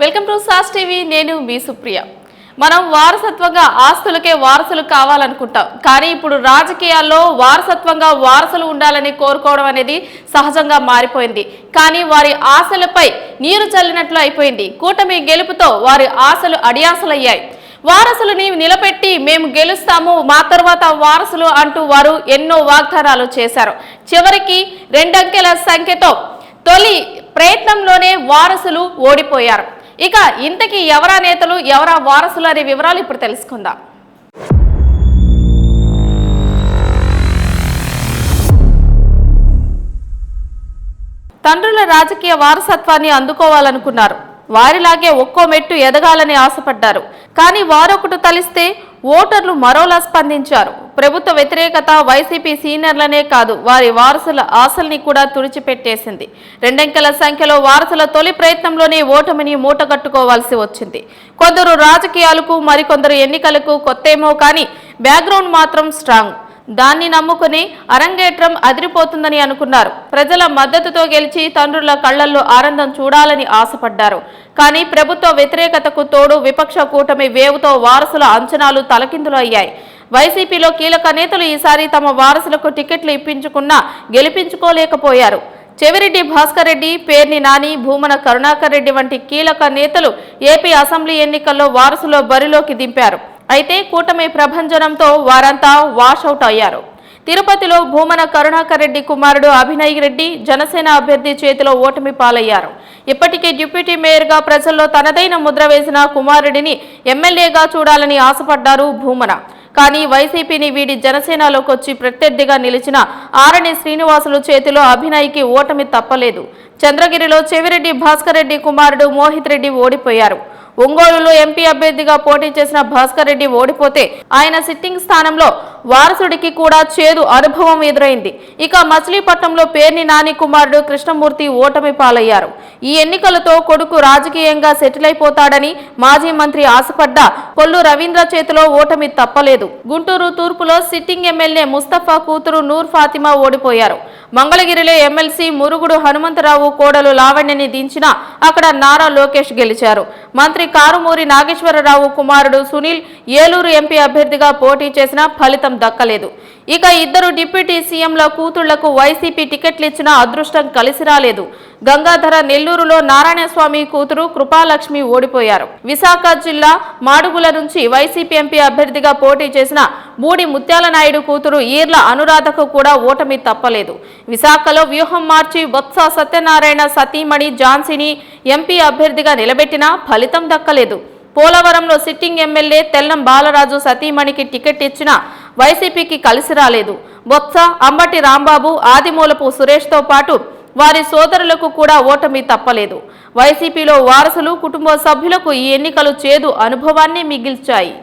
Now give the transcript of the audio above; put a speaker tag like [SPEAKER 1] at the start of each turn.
[SPEAKER 1] Welcome to sauce TV. నేను మీ సుప్రియ. మనం వారసత్వంగా ఆస్తులకే వారసులు కావాలనుకుంటాం, కానీ ఇప్పుడు రాజకీయాల్లో వారసత్వంగా వారసులు ఉండాలని కోరుకోవడం అనేది సహజంగా మారిపోయింది. కానీ వారి ఆశలపై నీరు చల్లినట్లు అయిపోయింది. కూటమి గెలుపుతో వారి ఆశలు అడియాసలయ్యాయి. వారసులని నిలబెట్టి మేము గెలుస్తాము, మా తర్వాత వారసులు అంటూ వారు ఎన్నో వాగ్దానాలు చేశారు. చివరికి 2 అంకెల సంఖ్యతో తొలి ప్రయత్నంలోనే వారసులు ఓడిపోయారు. ఇక ఇంతకీ ఎవరా నేతలు, ఎవరా వారసులు అనే వివరాలు ఇప్పుడు తెలుసుకుందాం. తండ్రుల రాజకీయ వారసత్వాన్ని అందుకోవాలనుకున్నారు. వారిలాగే ఒక్కో మెట్టు ఎదగాలని ఆశపడ్డారు. కానీ వారొకటి తలిస్తే ఓటర్లు మరోలా స్పందించారు. ప్రభుత్వ వ్యతిరేకత వైసీపీ సీనియర్లనే కాదు, వారి వారసుల ఆశల్ని కూడా తుడిచిపెట్టేసింది. 2 అంకెల సంఖ్యలో వారసుల తొలి ప్రయత్నంలోనే ఓటమిని మూటగట్టుకోవాల్సి వచ్చింది. కొందరు రాజకీయాలకు, మరికొందరు ఎన్నికలకు కొత్తేమో కానీ బ్యాక్గ్రౌండ్ మాత్రం స్ట్రాంగ్. దాన్ని నమ్ముకుని అరంగేట్రం అదిరిపోతుందని అనుకున్నారు. ప్రజల మద్దతుతో గెలిచి తండ్రుల కళ్లల్లో ఆనందం చూడాలని ఆశపడ్డారు. కానీ ప్రభుత్వ వ్యతిరేకతకు తోడు విపక్ష కూటమి వేవుతో వారసుల అంచనాలు తలకిందులు అయ్యాయి. వైసీపీలో కీలక నేతలు ఈసారి తమ వారసులకు టికెట్లు ఇప్పించుకున్నా గెలిపించుకోలేకపోయారు. చెవిరెడ్డి భాస్కర్ రెడ్డి, పేర్ని నాని, భూమన కరుణాకర్ రెడ్డి వంటి కీలక నేతలు ఏపీ అసెంబ్లీ ఎన్నికల్లో వారసుల బరిలోకి దింపారు. అయితే కూటమి ప్రభంజనంతో వారంతా వాషౌట్ అయ్యారు. తిరుపతిలో భూమన కరుణాకర్ రెడ్డి కుమారుడు అభినయ్ రెడ్డి జనసేన అభ్యర్థి చేతిలో ఓటమి పాలయ్యారు. ఇప్పటికే డిప్యూటీ మేయర్గా ప్రజల్లో తనదైన ముద్ర వేసిన కుమారుడిని ఎమ్మెల్యేగా చూడాలని ఆశపడ్డారు భూమన. కానీ వైసీపీని వీడి జనసేనలోకి వచ్చి ప్రత్యర్థిగా నిలిచిన ఆరణి శ్రీనివాసులు చేతిలో అభినయ్కి ఓటమి తప్పలేదు. చంద్రగిరిలో చెవిరెడ్డి భాస్కర్ రెడ్డి కుమారుడు మోహిత్ రెడ్డి ఓడిపోయారు. ఒంగోలులో ఎంపీ అభ్యర్థిగా పోటీ చేసిన భాస్కర్ రెడ్డి ఓడిపోతే ఆయన సిట్టింగ్ స్థానంలో వారసుడికి కూడా చేదు అనుభవం ఎదురైంది. ఇక మచిలీపట్నంలో పేర్ని నాని కుమారుడు కృష్ణమూర్తి ఓటమి పాలయ్యారు. ఈ ఎన్నికలతో కొడుకు రాజకీయంగా సెటిల్ అయిపోతాడని మాజీ మంత్రి ఆశపడ్డ కొల్లు రవీంద్ర చేతిలో ఓటమి తప్పలేదు. గుంటూరు తూర్పులో సిట్టింగ్ ఎమ్మెల్యే ముస్తఫా కూతురు నూర్ ఫాతిమా ఓడిపోయారు. మంగళగిరిలో ఎమ్మెల్సీ మురుగుడు హనుమంతరావు కోడలు లావణ్యని దించినా అక్కడ నారా లోకేష్ గెలిచారు. మంత్రి కారుమూరి నాగేశ్వరరావు కుమారుడు సునీల్ ఏలూరు ఎంపీ అభ్యర్థిగా పోటీ చేసినా ఫలితం దక్కలేదు. ఇక ఇద్దరు డిప్యూటీ సీఎంల కూతుళ్లకు వైసీపీ టికెట్లు ఇచ్చినా అదృష్టం కలిసి రాలేదు. గంగాధర నెల్లూరులో నారాయణస్వామి కూతురు కృపాలక్ష్మి ఓడిపోయారు. విశాఖ జిల్లా మాడుగుల నుంచి వైసీపీ ఎంపీ అభ్యర్థిగా పోటీ చేసిన బూడి ముత్యాల నాయుడు కూతురు ఈర్ల అనురాధకు కూడా ఓటమి తప్పలేదు. విశాఖలో వ్యూహం మార్చి బొత్స సత్యనారాయణ సతీమణి ఝాన్సీని ఎంపీ అభ్యర్థిగా నిలబెట్టినా ఫలితం దక్కలేదు. పోలవరంలో సిట్టింగ్ ఎమ్మెల్యే తెల్లం బాలరాజు సతీమణికి టికెట్ ఇచ్చినా వైసీపీకి కలిసి రాలేదు. బొత్స, అంబటి రాంబాబు, ఆదిమూలపు సురేష్తో పాటు వారి సోదరులకు కూడా ఓటమి తప్పలేదు. వైసీపీలో వారసులు, కుటుంబ సభ్యులకు ఈ ఎన్నికలు చేదు అనుభవాన్ని మిగిల్చాయి.